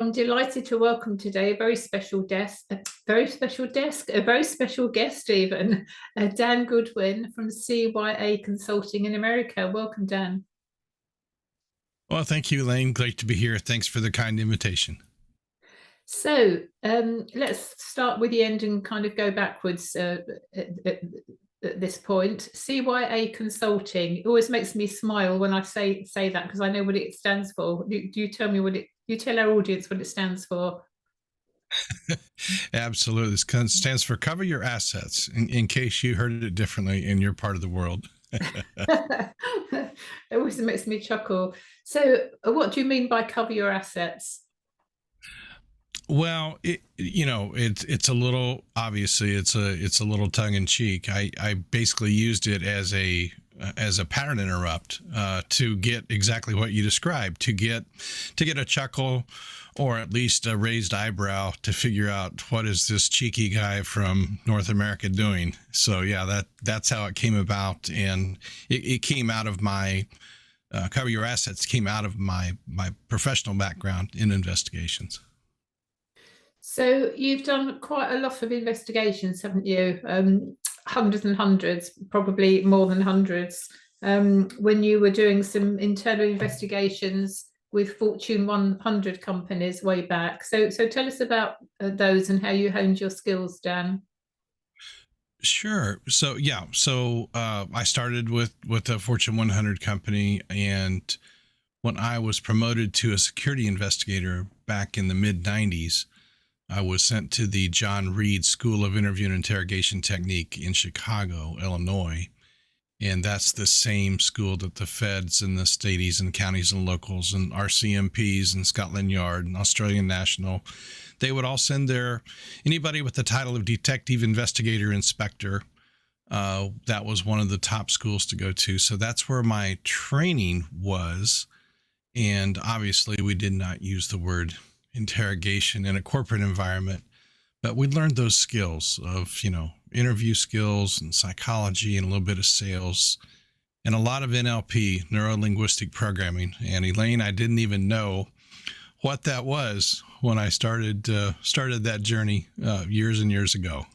I'm delighted to welcome today a very special guest, a very special guest even, Dan Goodwin from CYA Consulting in America. Welcome, Dan. Well, thank you, Elaine. Great to be here. Thanks for the kind invitation. So let's start with the end and kind of go backwards at this point. CYA Consulting, it always makes me smile when I say that, because I know what it stands for. Do you tell me you tell our audience what it stands for? Absolutely. This stands for Cover Your Assets, in case you heard it differently in your part of the world. It always makes me chuckle. So what do you mean by cover your assets? Well, it's a little, obviously it's a little tongue in cheek. I basically used it as a pattern interrupt to get exactly what you described, to get a chuckle or at least a raised eyebrow to figure out what is this cheeky guy from North America doing. So yeah, that's how it came about, and it came out of my Cover Your Assets came out of my professional background in investigations. So you've done quite a lot of investigations, haven't you? Hundreds and hundreds, probably more than hundreds. When you were doing some internal investigations with Fortune 100 companies way back. So tell us about those and how you honed your skills, Dan. Sure. So yeah. So I started with a Fortune 100 company, and when I was promoted to a security investigator back in the mid 90s, I was sent to the John Reed School of Interview and Interrogation Technique in Chicago, Illinois. And that's the same school that the feds and the staties and counties and locals and RCMPs and Scotland Yard and Australian National, they would all send anybody with the title of detective, investigator, inspector. That was one of the top schools to go to. So that's where my training was. And obviously we did not use the word interrogation in a corporate environment, but we learned those skills of, interview skills and psychology and a little bit of sales and a lot of NLP, neuro-linguistic programming. And Elaine, I didn't even know what that was when I started that journey years and years ago.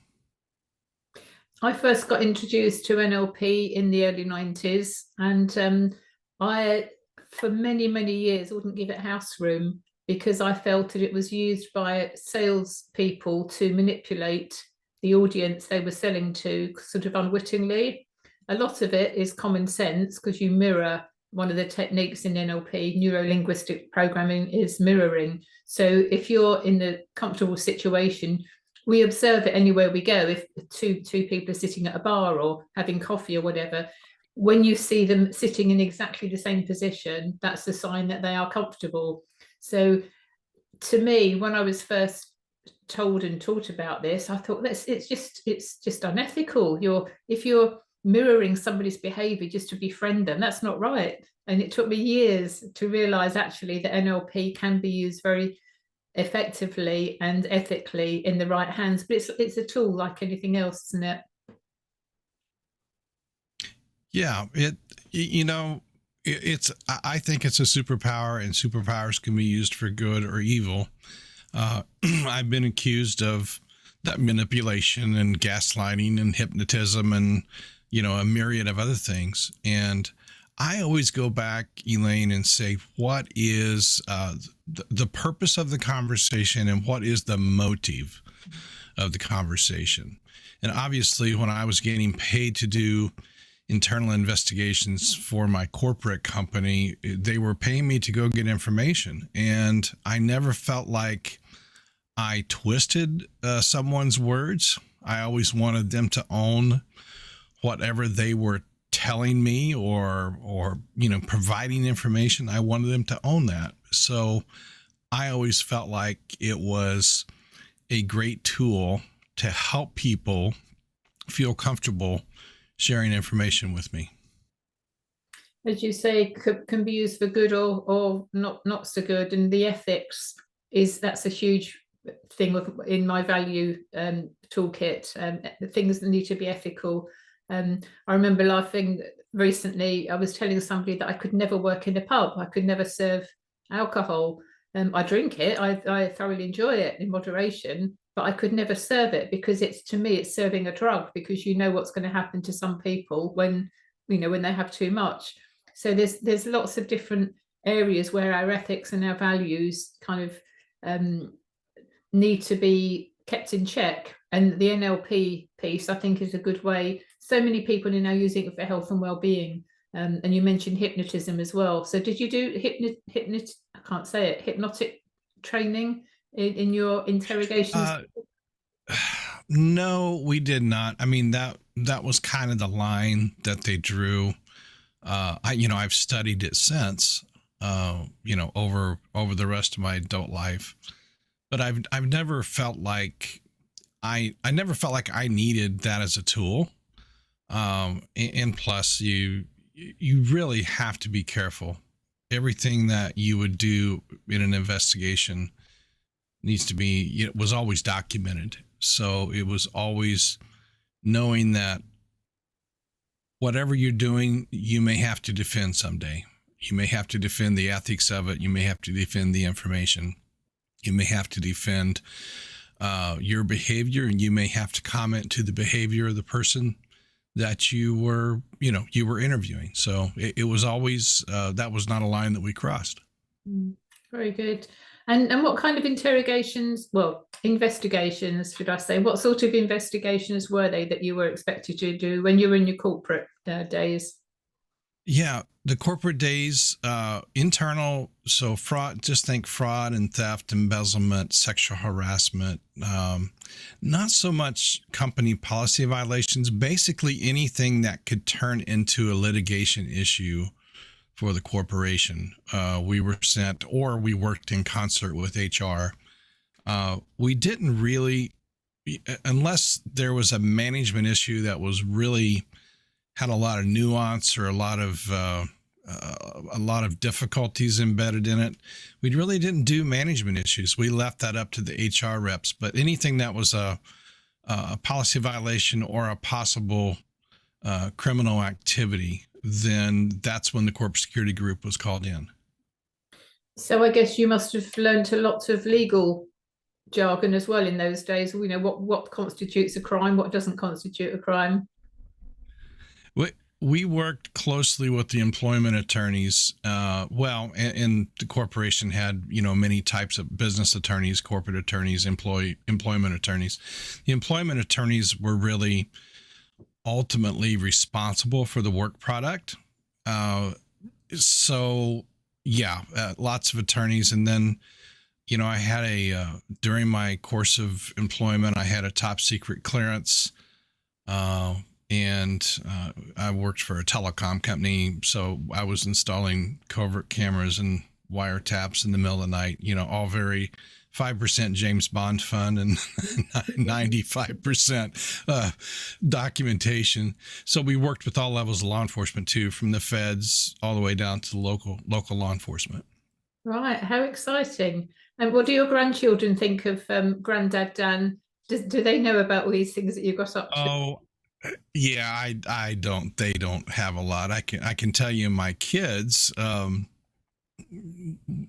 I first got introduced to NLP in the early 90s, and I, for many, many years, wouldn't give it house room because I felt that it was used by salespeople to manipulate the audience they were selling to, sort of unwittingly. A lot of it is common sense because you mirror. One of the techniques in NLP, neuro-linguistic programming, is mirroring. So if you're in a comfortable situation, we observe it anywhere we go. If two people are sitting at a bar or having coffee or whatever, when you see them sitting in exactly the same position, that's a sign that they are comfortable. So to me, when I was first told and taught about this, I thought it's just unethical. If you're mirroring somebody's behavior just to befriend them, that's not right. And it took me years to realize actually that NLP can be used very effectively and ethically in the right hands, but it's a tool like anything else, isn't it? Yeah, I think it's a superpower, and superpowers can be used for good or evil. I've been accused of that manipulation and gaslighting and hypnotism and, a myriad of other things. And I always go back, Elaine, and say, what is the purpose of the conversation and what is the motive of the conversation? And obviously, when I was getting paid to do internal investigations for my corporate company, they were paying me to go get information. And I never felt like I twisted someone's words. I always wanted them to own whatever they were telling me or providing information. I wanted them to own that. So I always felt like it was a great tool to help people feel comfortable sharing information with me. As you say, can be used for good or not so good. And the ethics that's a huge thing in my value toolkit. Things that need to be ethical. I remember laughing recently. I was telling somebody that I could never work in a pub. I could never serve alcohol. I drink it. I thoroughly enjoy it in moderation, but I could never serve it because to me, it's serving a drug, because you know what's going to happen to some people when, when they have too much. So there's lots of different areas where our ethics and our values kind of need to be kept in check. And the NLP piece, I think, is a good way. So many people are now using it for health and well-being. And you mentioned hypnotism as well. So did you do I can't say it, hypnotic training in your interrogations? No, we did not. I mean, that was kind of the line that they drew. I've studied it since, over the rest of my adult life, but I've never felt like I never felt like I needed that as a tool. And plus, you really have to be careful. Everything that you would do in an investigation needs to be, it was always documented. So it was always knowing that whatever you're doing, you may have to defend someday. You may have to defend the ethics of it. You may have to defend the information. You may have to defend your behavior, and you may have to comment to the behavior of the person that you were interviewing. So it was always, that was not a line that we crossed. Very good. And what kind of investigations, should I say, what sort of investigations were they that you were expected to do when you were in your corporate days? Yeah, the corporate days, internal, so fraud, just think fraud and theft, embezzlement, sexual harassment, not so much company policy violations, basically anything that could turn into a litigation issue for the corporation. We were sent, or we worked in concert with HR. We didn't really, unless there was a management issue that was really had a lot of nuance or a lot of difficulties embedded in it, we really didn't do management issues. We left that up to the HR reps. But anything that was a policy violation or a possible criminal activity, then that's when the corporate security group was called in. So I guess you must have learned a lot of legal jargon as well in those days. What constitutes a crime, what doesn't constitute a crime. We worked closely with the employment attorneys. And the corporation had, many types of business attorneys, corporate attorneys, employment attorneys. The employment attorneys were really ultimately responsible for the work product. Lots of attorneys. And then, I had during my course of employment, I had a top secret clearance. And I worked for a telecom company, so I was installing covert cameras and wiretaps in the middle of the night, all very 5% James Bond fun and 95% documentation. So we worked with all levels of law enforcement too, from the feds all the way down to local law enforcement. Right, how exciting. And what do your grandchildren think of Granddad Dan? Do they know about all these things that you got up to? Oh, yeah, they don't have a lot. I can tell you my kids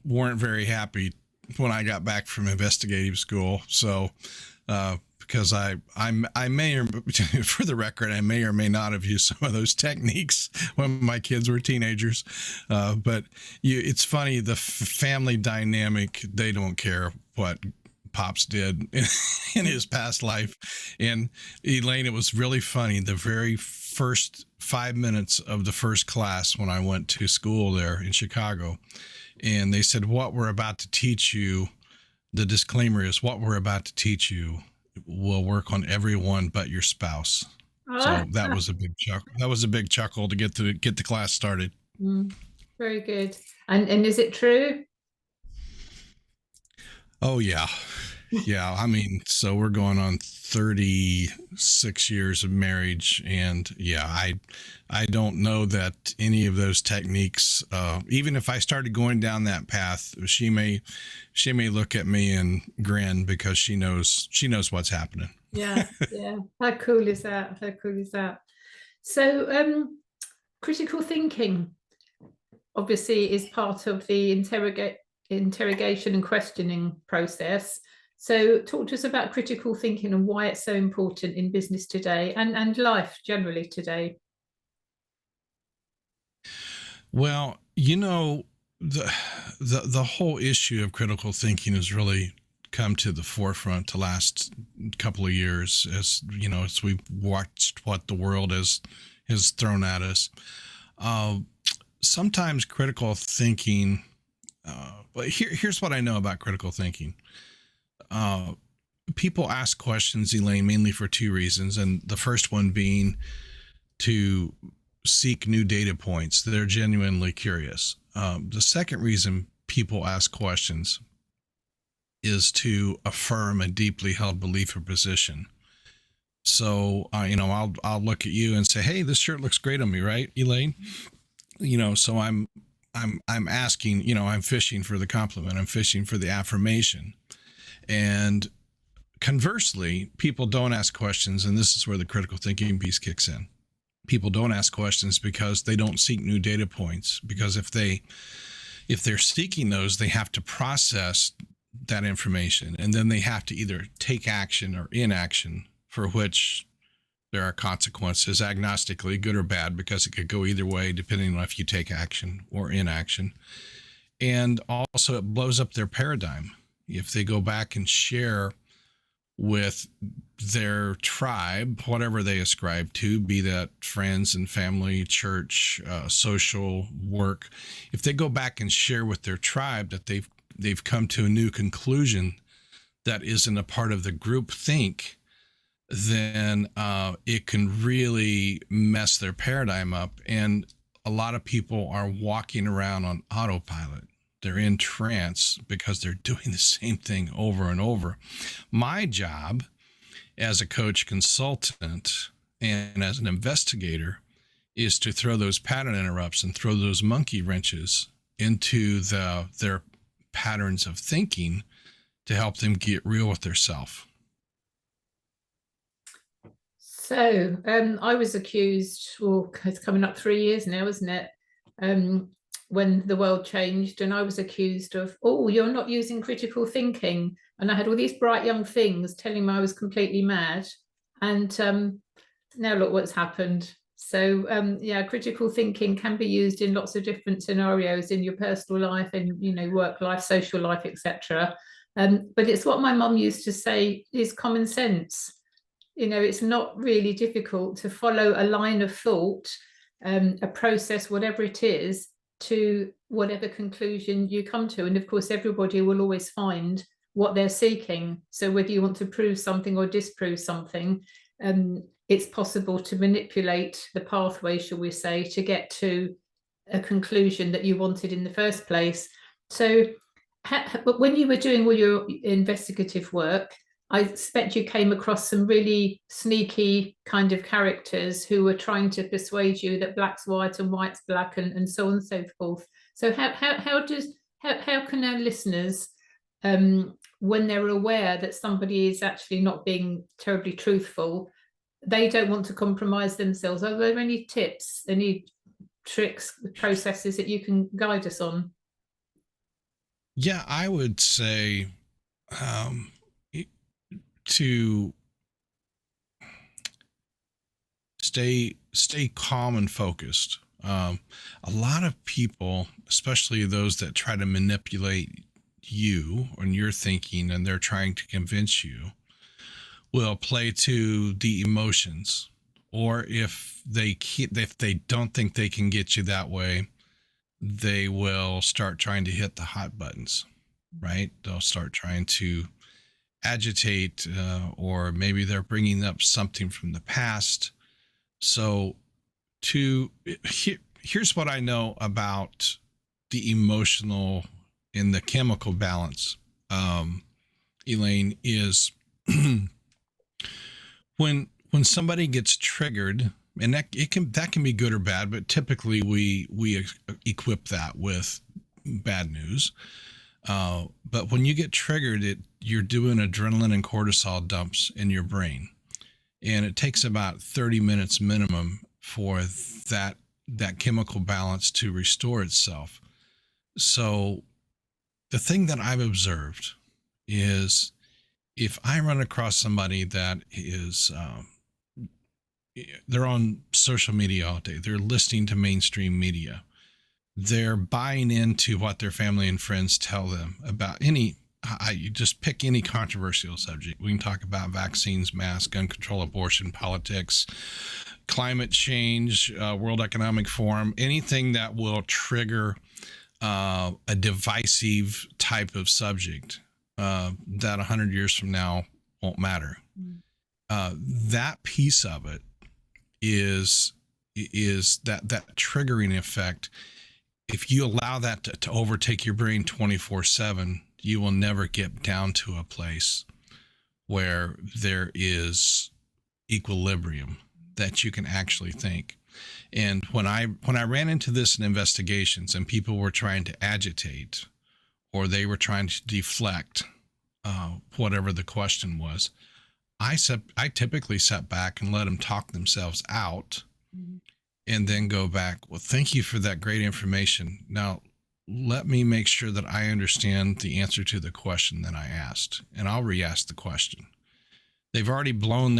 weren't very happy when I got back from investigative school. So because I may, or for the record, I may or may not have used some of those techniques when my kids were teenagers. But it's funny, the family dynamic, they don't care what Pops did in his past life. And Elaine, it was really funny. The very first 5 minutes of the first class when I went to school there in Chicago, and they said, what we're about to teach you, the disclaimer is, what we're about to teach you will work on everyone but your spouse. So that was a big chuckle. That was a big chuckle to get the class started. Very good. And is it true? Oh, yeah. Yeah. I mean, so we're going on 36 years of marriage. And yeah, I don't know that any of those techniques, even if I started going down that path, she may look at me and grin because she knows what's happening. Yeah. Yeah. How cool is that? How cool is that? So, critical thinking obviously is part of the interrogation and questioning process. So talk to us about critical thinking and why it's so important in business today and life generally today. Well, you know, the whole issue of critical thinking has really come to the forefront the last couple of years, as you know, as we've watched what the world has thrown at us. Sometimes critical thinking. But here's what I know about critical thinking. People ask questions, Elaine, mainly for two reasons, and the first one being to seek new data points. They're genuinely curious. The second reason people ask questions is to affirm a deeply held belief or position. So, you know, I'll look at you and say, "Hey, this shirt looks great on me," right, Elaine? You know, so I'm asking, you know, I'm fishing for the compliment. I'm fishing for the affirmation. And conversely, people don't ask questions, and this is where the critical thinking piece kicks in. People don't ask questions because they don't seek new data points, because if they're seeking those, they have to process that information, and then they have to either take action or inaction, for which there are consequences, agnostically, good or bad, because it could go either way depending on if you take action or inaction. And also it blows up their paradigm. If they go back and share with their tribe, whatever they ascribe to, be that friends and family, church, social work, if they go back and share with their tribe that they've come to a new conclusion that isn't a part of the group think, then it can really mess their paradigm up. And a lot of people are walking around on autopilot. They're in trance because they're doing the same thing over and over. My job as a coach consultant and as an investigator is to throw those pattern interrupts and throw those monkey wrenches into their patterns of thinking to help them get real with their self. So I was accused, well, it's coming up 3 years now, isn't it? When the world changed, and I was accused of, oh, you're not using critical thinking. And I had all these bright young things telling me I was completely mad. And now look what's happened. So yeah, critical thinking can be used in lots of different scenarios in your personal life, and you know, work life, social life, etc. But it's what my mum used to say is common sense. You know, it's not really difficult to follow a line of thought, a process, whatever it is, to whatever conclusion you come to. And of course, everybody will always find what they're seeking. So whether you want to prove something or disprove something, it's possible to manipulate the pathway, shall we say, to get to a conclusion that you wanted in the first place. So when you were doing all your investigative work, I expect you came across some really sneaky kind of characters who were trying to persuade you that black's white and white's black, and so on and so forth. So how can our listeners, when they're aware that somebody is actually not being terribly truthful, they don't want to compromise themselves? Are there any tips, any tricks, processes that you can guide us on? Yeah, I would say to stay calm and focused. A lot of people, especially those that try to manipulate you and your thinking, and they're trying to convince you, will play to the emotions. Or if they don't think they can get you that way, they will start trying to hit the hot buttons, right? They'll start trying to agitate, or maybe they're bringing up something from the past. So here's what I know about the emotional and the chemical balance, Elaine, is when somebody gets triggered, and that can be good or bad, but typically we equip that with bad news. But when you get triggered, you're doing adrenaline and cortisol dumps in your brain, and it takes about 30 minutes minimum for that chemical balance to restore itself. So the thing that I've observed is if I run across somebody that is, they're on social media all day, they're listening to mainstream media, they're buying into what their family and friends tell them about you just pick any controversial subject. We can talk about vaccines, masks, gun control, abortion, politics, climate change, World Economic Forum, anything that will trigger a divisive type of subject that 100 years from now won't matter. That piece of it is that triggering effect. If you allow that to overtake your brain 24/7, you will never get down to a place where there is equilibrium that you can actually think. And when I ran into this in investigations and people were trying to agitate or they were trying to deflect whatever the question was, I typically sat back and let them talk themselves out, and then go back. Well, thank you for that great information. Now, let me make sure that I understand the answer to the question that I asked, and I'll re-ask the question. They've already blown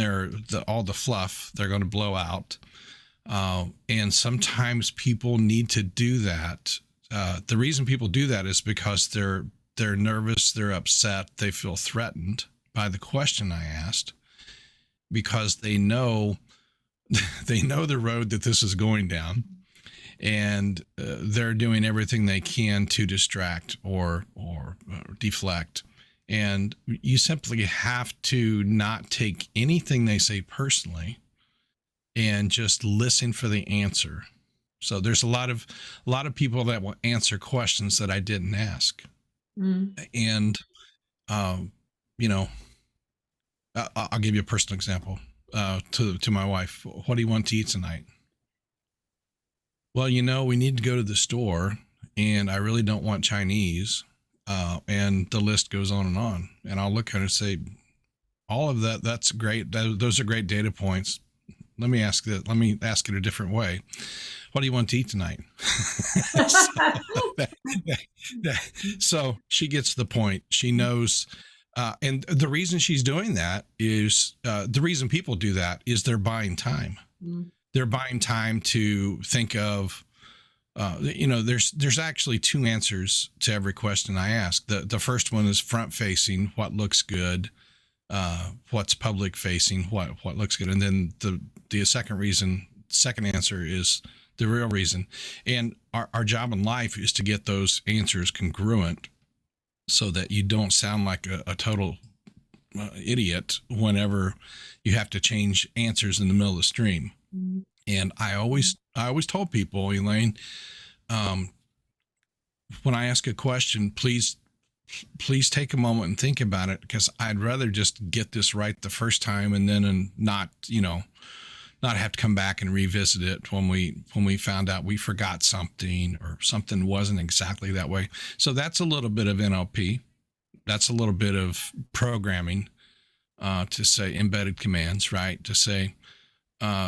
all the fluff. They're going to blow out. And sometimes people need to do that. The reason people do that is because they're nervous, they're upset, they feel threatened by the question I asked, because they know the road that this is going down, and they're doing everything they can to distract or deflect. And you simply have to not take anything they say personally and just listen for the answer. So there's a lot of people that will answer questions that I didn't ask. And I'll give you a personal example. To my wife, what do you want to eat tonight? Well, we need to go to the store, and I really don't want Chinese. And the list goes on. And I'll look at her and say, all of that's great. Those are great data points. Let me ask it a different way. What do you want to eat tonight? So she gets the point. She knows. And the reason she's doing that is the reason people do that is they're buying time. They're buying time to think of, there's actually two answers to every question I ask. The first one is front facing, what looks good, what's public facing, what looks good. And then the second answer is the real reason. And our job in life is to get those answers congruent, so that you don't sound like a total idiot whenever you have to change answers in the middle of the stream. And I always told people, Elaine, when I ask a question, please take a moment and think about it, because I'd rather just get this right the first time and not have to come back and revisit it when we found out we forgot something or something wasn't exactly that way. So that's a little bit of NLP. That's a little bit of programming, to say embedded commands, right? To say,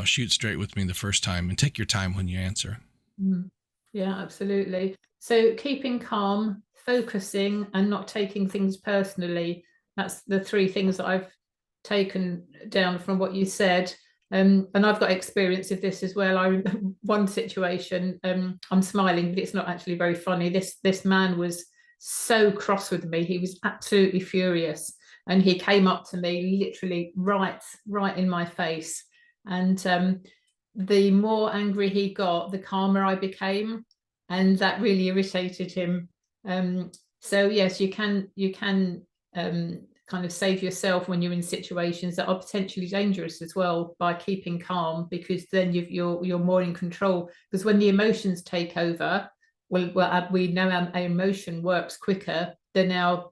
shoot straight with me the first time and take your time when you answer. Yeah, absolutely. So keeping calm, focusing, and not taking things personally. That's the three things that I've taken down from what you said. And I've got experience of this as well. One situation, I'm smiling, but it's not actually very funny. This man was so cross with me. He was absolutely furious, and he came up to me literally right in my face. And the more angry he got, the calmer I became, and that really irritated him. So yes, you can kind of save yourself when you're in situations that are potentially dangerous as well, by keeping calm, because then you're more in control. Because when the emotions take over, we know our emotion works quicker than our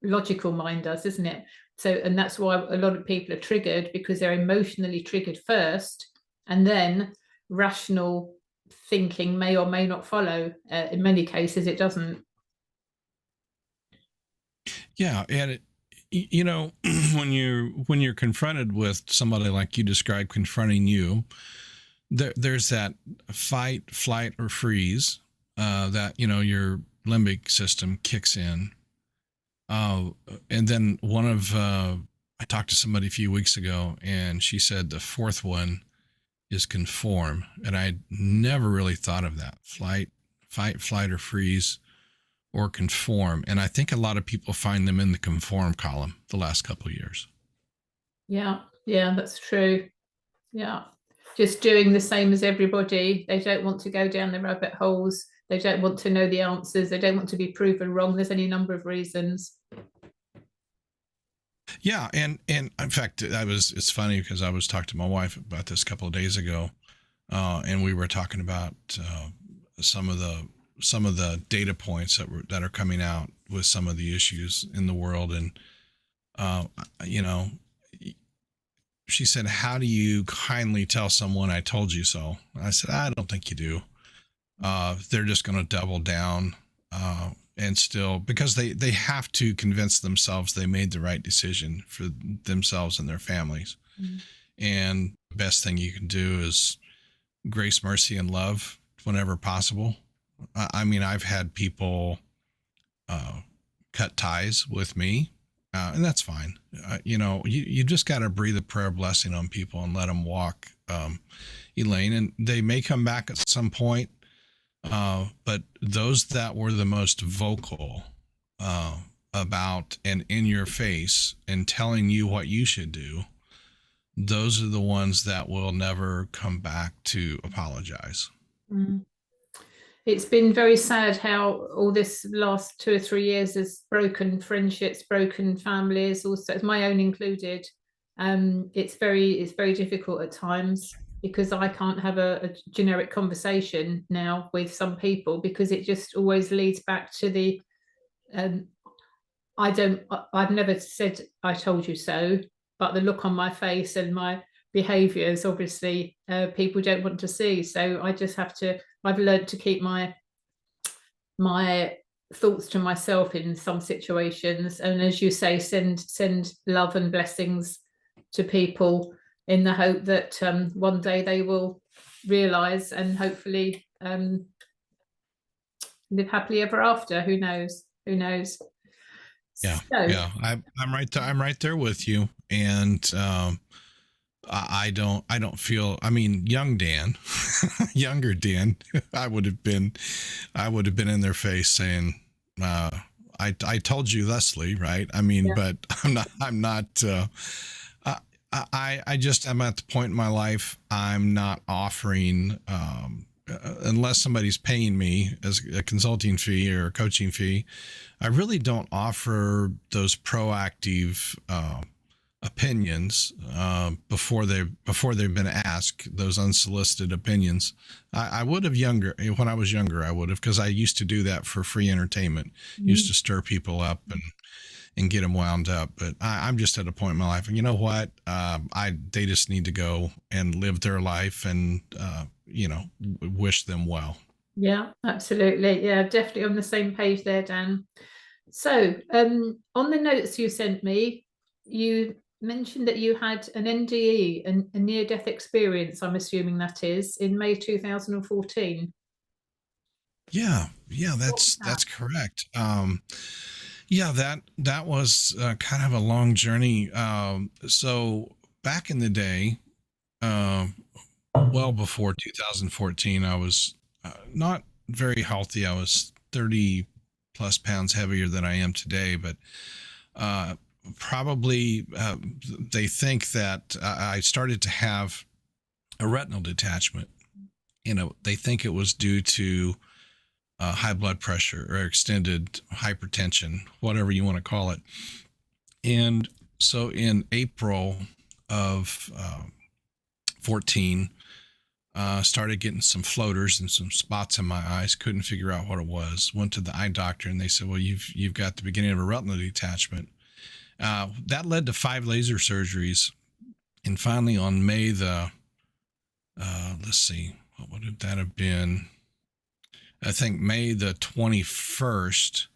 logical mind does, isn't it? So, and that's why a lot of people are triggered, because they're emotionally triggered first, and then rational thinking may or may not follow. In many cases, it doesn't. Yeah, and when you're confronted with somebody like you described confronting you, there's that fight, flight, or freeze. That you're limbic system kicks in. And then I talked to somebody a few weeks ago, and she said the fourth one is conform. And I never really thought of that: fight, flight, or freeze, or conform. And I think a lot of people find them in the conform column the last couple of years. Yeah, that's true. Yeah. Just doing the same as everybody. They don't want to go down the rabbit holes. They don't want to know the answers. They don't want to be proven wrong. There's any number of reasons. Yeah, and in fact, it's funny because I was talking to my wife about this a couple of days ago, and we were talking about some of the data points that are coming out with some of the issues in the world, and she said, "How do you kindly tell someone I told you so?" I said, "I don't think you do. They're just going to double down, and still, because they have to convince themselves they made the right decision for themselves and their families. Mm-hmm. And the best thing you can do is grace, mercy, and love whenever possible. I mean, I've had people cut ties with me, and that's fine. You just got to breathe a prayer blessing on people and let them walk, Elaine, and they may come back at some point. But those that were the most vocal about and in your face and telling you what you should do, those are the ones that will never come back to apologize. Mm. It's been very sad how all this last 2 or 3 years has broken friendships, broken families, also my own included. It's very difficult at times, because I can't have a generic conversation now with some people, because it just always leads back to the I've never said I told you so, but the look on my face and my behaviours, obviously people don't want to see. So I just have to, I've learned to keep my thoughts to myself in some situations, and as you say, send love and blessings to people in the hope that one day they will realise and hopefully live happily ever after. Who knows? Yeah, so, I'm right there with you, and I don't feel. I mean, younger Dan, I would have been in their face saying, I told you, Leslie, right? I mean, but I'm not. I just am at the point in my life I'm not offering, unless somebody's paying me as a consulting fee or a coaching fee. I really don't offer those proactive opinions before they've been asked, those unsolicited opinions. I would have when I was younger. I would have, because I used to do that for free entertainment. Mm-hmm. Used to stir people up and get them wound up. But I'm just at a point in my life, and you know what? They just need to go and live their life, and wish them well. Yeah, absolutely. Yeah, definitely on the same page there, Dan. So on the notes you sent me, you mentioned that you had an NDE, a near-death experience, I'm assuming that is, in May 2014. Yeah, that's correct. Yeah, that was kind of a long journey. So back in the day, well before 2014, I was not very healthy. I was 30 plus pounds heavier than I am today, but probably they think that I started to have a retinal detachment. They think it was due to high blood pressure or extended hypertension, whatever you want to call it. And so in April of 14, started getting some floaters and some spots in my eyes. Couldn't figure out what it was. Went to the eye doctor, and they said, "Well, you've got the beginning of a retinal detachment." That led to 5 laser surgeries, and finally on May the let's see, what would that have been? I think May the 21st.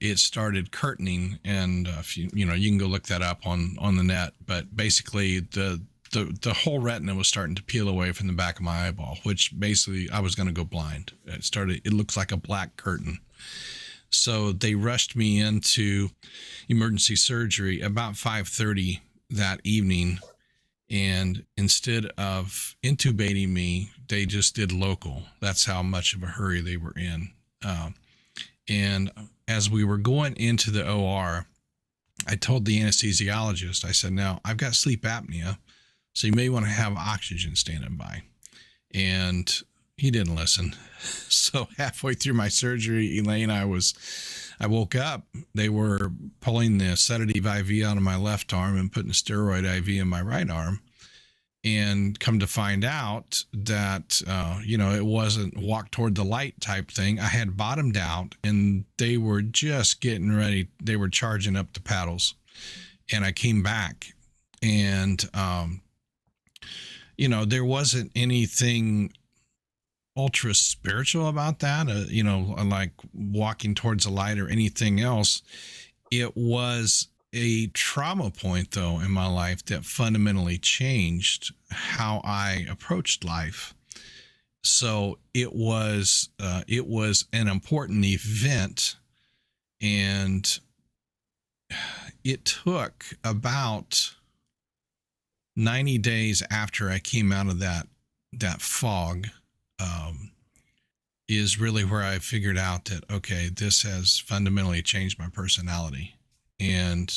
It started curtaining, and if you can go look that up on the net. But basically, the the whole retina was starting to peel away from the back of my eyeball, which basically I was going to go blind. It looks like a black curtain. So they rushed me into emergency surgery about 5:30 that evening. And instead of intubating me, they just did local. That's how much of a hurry they were in. And as we were going into the OR, I told the anesthesiologist, I said, now I've got sleep apnea, so you may want to have oxygen standing by. And he didn't listen. So halfway through my surgery, Elaine, I woke up. They were pulling the sedative IV out of my left arm and putting a steroid IV in my right arm. And come to find out that, it wasn't walk toward the light type thing. I had bottomed out and they were just getting ready. They were charging up the paddles. And I came back and, there wasn't anything ultra spiritual about that, like walking towards the light or anything else. It was a trauma point, though, in my life that fundamentally changed how I approached life. So it was an important event, and it took about 90 days after I came out of that fog, is really where I figured out that, okay, this has fundamentally changed my personality. And,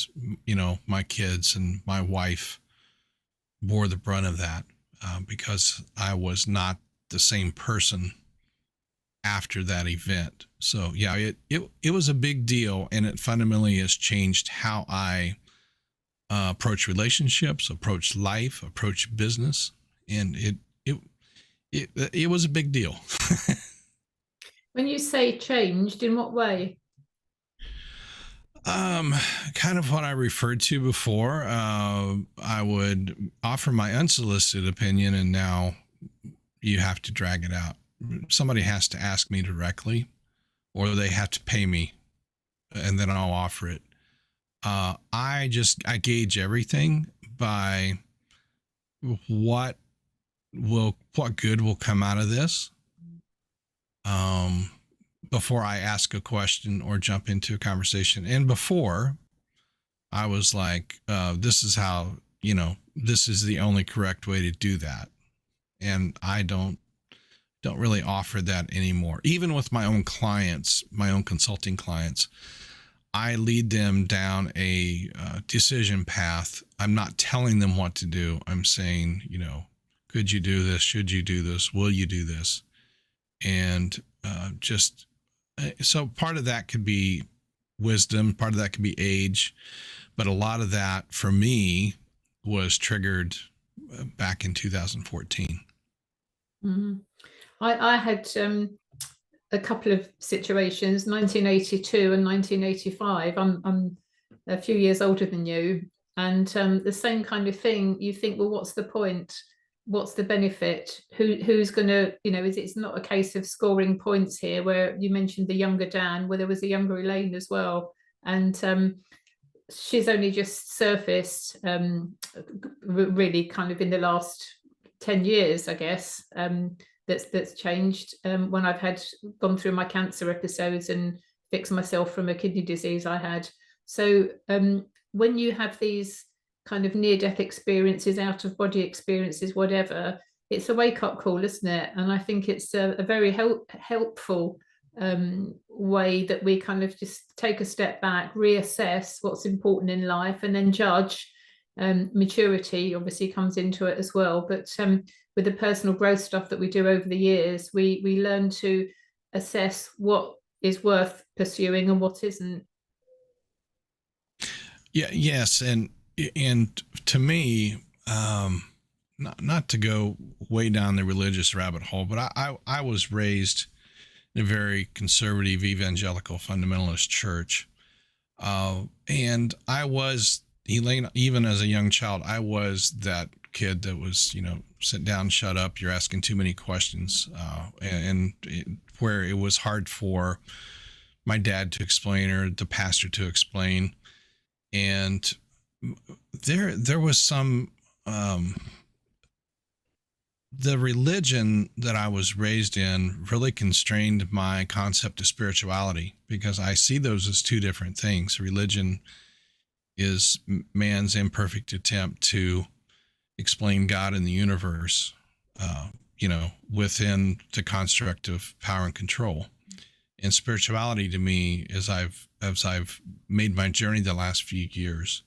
my kids and my wife bore the brunt of that because I was not the same person after that event. So, yeah, it was a big deal, and it fundamentally has changed how I approach relationships, approach life, approach business. And it was a big deal. When you say changed, in what way? Kind of what I referred to before. I would offer my unsolicited opinion, and now you have to drag it out. Somebody has to ask me directly, or they have to pay me, and then I'll offer it. I gauge everything by what good will come out of this. Before I ask a question or jump into a conversation. And before, I was like, this is how, this is the only correct way to do that. And I don't really offer that anymore. Even with my own clients, my own consulting clients, I lead them down a decision path. I'm not telling them what to do. I'm saying, could you do this? Should you do this? Will you do this? And so part of that could be wisdom, part of that could be age, but a lot of that for me was triggered back in 2014. Mm-hmm. I had a couple of situations, 1982 and 1985. I'm a few years older than you, and the same kind of thing. You think, well, what's the point? What's the benefit? Who's going to, it's not a case of scoring points here, where you mentioned the younger Dan, where there was a younger Elaine as well. And she's only just surfaced really kind of in the last 10 years, I guess, that's changed when I've gone through my cancer episodes and fixed myself from a kidney disease I had. So when you have these kind of near-death experiences, out-of-body experiences, whatever, it's a wake-up call, isn't it? And I think it's a very helpful way that we kind of just take a step back, reassess what's important in life, and then judge. Maturity obviously comes into it as well, but with the personal growth stuff that we do over the years, we learn to assess what is worth pursuing and what isn't. Yeah, yes, and to me, not to go way down the religious rabbit hole, but I was raised in a very conservative evangelical fundamentalist church, and I was, Elaine, even as a young child, I was that kid that was, sit down, shut up, you're asking too many questions, where it was hard for my dad to explain or the pastor to explain. And there was some the religion that I was raised in really constrained my concept of spirituality, because I see those as two different things. Religion is man's imperfect attempt to explain God and the universe, within the construct of power and control. And spirituality to me, as I've made my journey the last few years,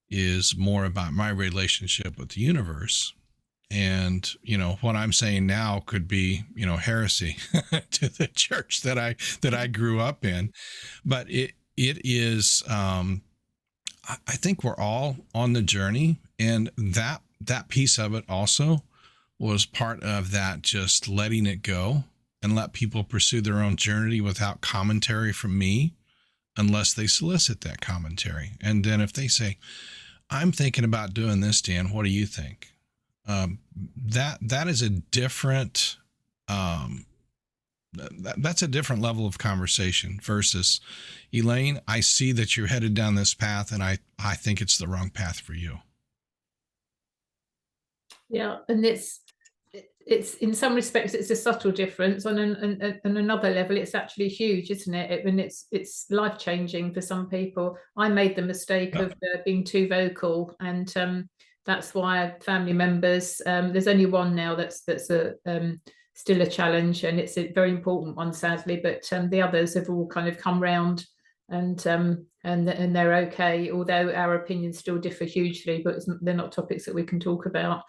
is more about my relationship with the universe. And what I'm saying now could be heresy to the church that I grew up in, but it is I think we're all on the journey, and that piece of it also was part of that, just letting it go and let people pursue their own journey without commentary from me, unless they solicit that commentary. And then if they say, I'm thinking about doing this, Dan, what do you think? That is a different that's a different level of conversation versus, Elaine, I see that you're headed down this path, and I think it's the wrong path for you. Yeah, and it's in some respects it's a subtle difference. On another level, it's actually huge, isn't it? And it's life changing for some people. I made the mistake of being too vocal, and that's why family members. There's only one now that's still a challenge, and it's a very important one, sadly. But the others have all kind of come round, and they're okay. Although our opinions still differ hugely, but they're not topics that we can talk about.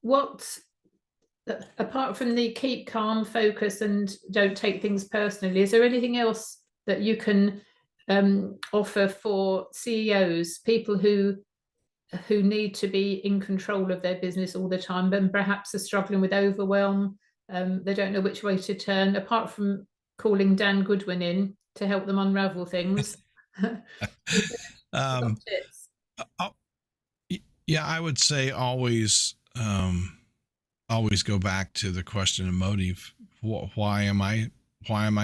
What, apart from the keep calm, focus, and don't take things personally, is there anything else that you can offer for CEOs, people who need to be in control of their business all the time, but perhaps are struggling with overwhelm? They don't know which way to turn, apart from calling Dan Goodwin in to help them unravel things. Yeah, I would say always go back to the question of motive. Why am I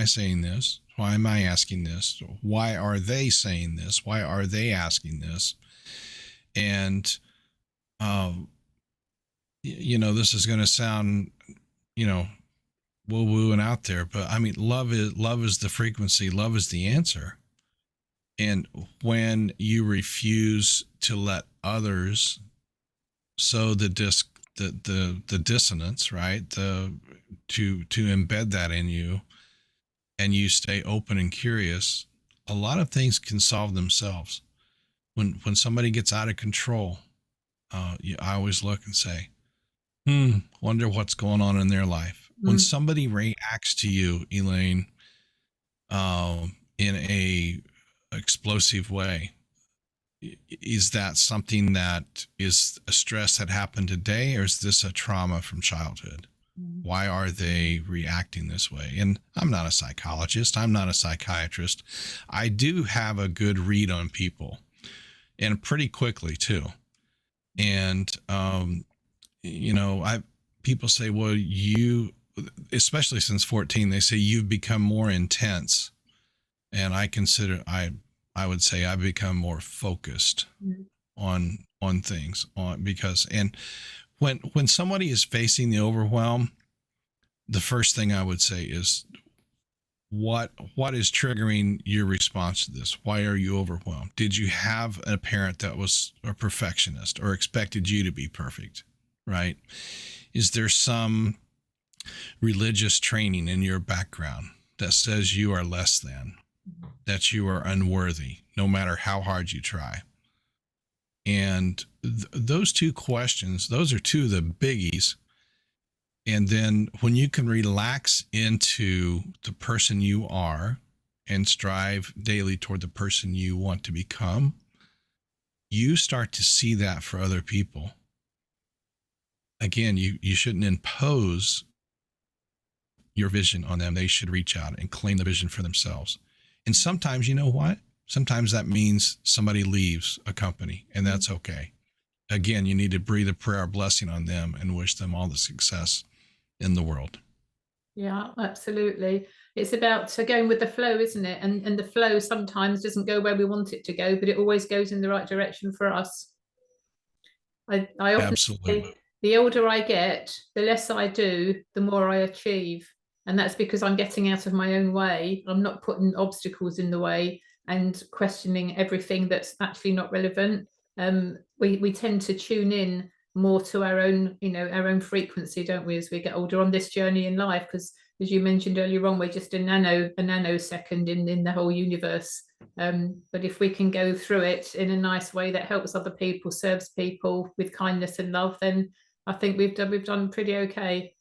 saying this? Why am I asking this? Why are they saying this? Why are they asking this? And this is going to sound woo-woo and out there, but I mean, love is the frequency. Love is the answer. And when you refuse to let others sow the dissonance, right? To embed that in you, and you stay open and curious, a lot of things can solve themselves. When somebody gets out of control, I always look and say, wonder what's going on in their life. When somebody reacts to you, Elaine, in a explosive way, is that something that is a stress that happened today, or is this a trauma from childhood? Why are they reacting this way? And I'm not a psychologist, I'm not a psychiatrist. I do have a good read on people, and pretty quickly too. And people say, well, you, especially since 14, they say you've become more intense. And I would say I've become more focused on things, because when somebody is facing the overwhelm, the first thing I would say is, what is triggering your response to this? Why are you overwhelmed? Did you have a parent that was a perfectionist or expected you to be perfect, right? Is there some religious training in your background that says you are less than, that you are unworthy, no matter how hard you try? And those two questions, those are two of the biggies. And then when you can relax into the person you are and strive daily toward the person you want to become, you start to see that for other people. Again, you shouldn't impose your vision on them. They should reach out and claim the vision for themselves. And sometimes, you know what? Sometimes that means somebody leaves a company, and that's okay. Again, you need to breathe a prayer of blessing on them and wish them all the success in the world. Yeah, absolutely. It's about going with the flow, isn't it? And the flow sometimes doesn't go where we want it to go, but it always goes in the right direction for us. I often Absolutely. say the older I get, the less I do, the more I achieve. And that's because I'm getting out of my own way. I'm not putting obstacles in the way and questioning everything that's actually not relevant. We tend to tune in more to our own, our own frequency, don't we, as we get older on this journey in life? Because as you mentioned earlier on, we're just a nanosecond in the whole universe. But if we can go through it in a nice way that helps other people, serves people with kindness and love, then I think we've done pretty okay.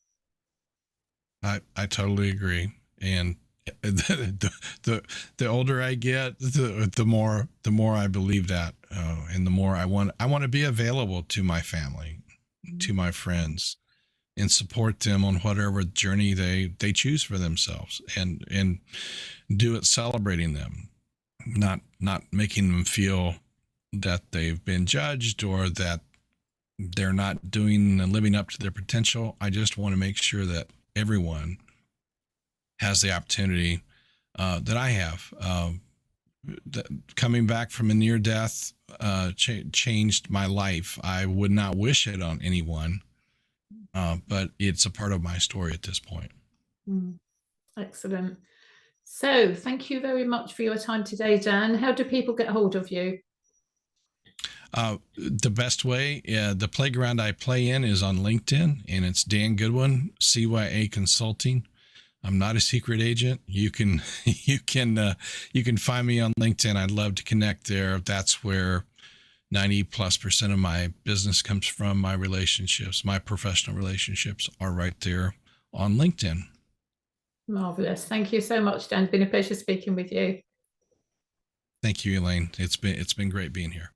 I totally agree. And the older I get, the more I believe that, and the more I want to be available to my family, to my friends, and support them on whatever journey they choose for themselves, and do it celebrating them, not making them feel that they've been judged or that they're not doing and living up to their potential. I just want to make sure that everyone has the opportunity that I have. Coming back from a near death changed my life. I would not wish it on anyone, but it's a part of my story at this point. Excellent. So thank you very much for your time today, Dan. How do people get hold of you? The best way, the playground I play in is on LinkedIn, and it's Dan Goodwin, CYA Consulting. I'm not a secret agent. You can you can find me on LinkedIn. I'd love to connect there. That's where 90+% of my business comes from. My relationships, my professional relationships, are right there on LinkedIn. Marvelous. Thank you so much, Dan. It's been a pleasure speaking with you. Thank you, Elaine. It's been great being here.